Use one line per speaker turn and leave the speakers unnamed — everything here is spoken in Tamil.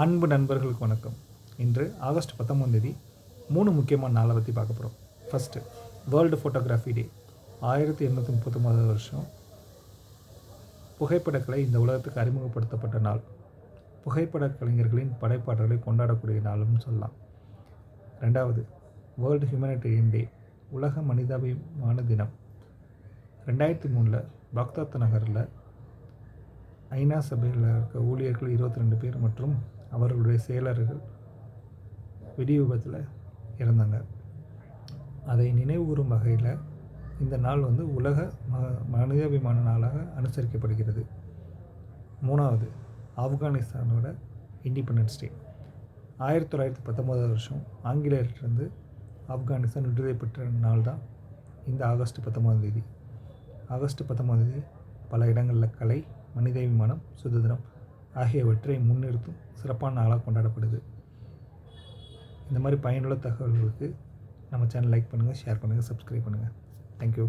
அன்பு நண்பர்களுக்கு வணக்கம். இன்று ஆகஸ்ட் 19 3 முக்கியமான நாளை பற்றி பார்க்க போகிறோம். ஃபஸ்ட்டு வேர்ல்டு ஃபோட்டோகிராஃபி டே. 1839 வருஷம் புகைப்படக்கலை இந்த உலகத்துக்கு அறிமுகப்படுத்தப்பட்ட நாள். புகைப்படக் கலைஞர்களின் படைப்பாற்றலை கொண்டாடக்கூடிய நாள்னு சொல்லலாம். ரெண்டாவது வேர்ல்டு ஹியூமனிடேரியன் டே, உலக மனிதாபிமான தினம். 2003 பாக்தாத் நகரில் ஐநா சபையில் இருக்க ஊழியர்கள் 22 பேர் மற்றும் அவர்களுடைய செயலர்கள் வெடி விபத்தில் இறந்தாங்க. அதை நினைவுகூரும் வகையில் இந்த நாள் உலக மனிதாபிமான நாளாக அனுசரிக்கப்படுகிறது. மூணாவது ஆப்கானிஸ்தானோட இண்டிபெண்டன்ஸ் டே. 1919 வருஷம் ஆங்கிலேயர்கிட்டருந்து ஆப்கானிஸ்தான் விடுதலை பெற்ற நாள் தான் இந்த ஆகஸ்ட் 19. ஆகஸ்ட் 19 பல இடங்களில் கலை, மனிதாபிமானம், சுதந்திரம் ஆகியவற்றை முன்னிறுத்தும் சிறப்பான நாளாக கொண்டாடப்படுது. இந்த மாதிரி பயனுள்ள தகவல்களுக்கு நம்ம சேனல் லைக் பண்ணுங்கள், ஷேர் பண்ணுங்கள், சப்ஸ்கிரைப் பண்ணுங்கள். தேங்க்யூ.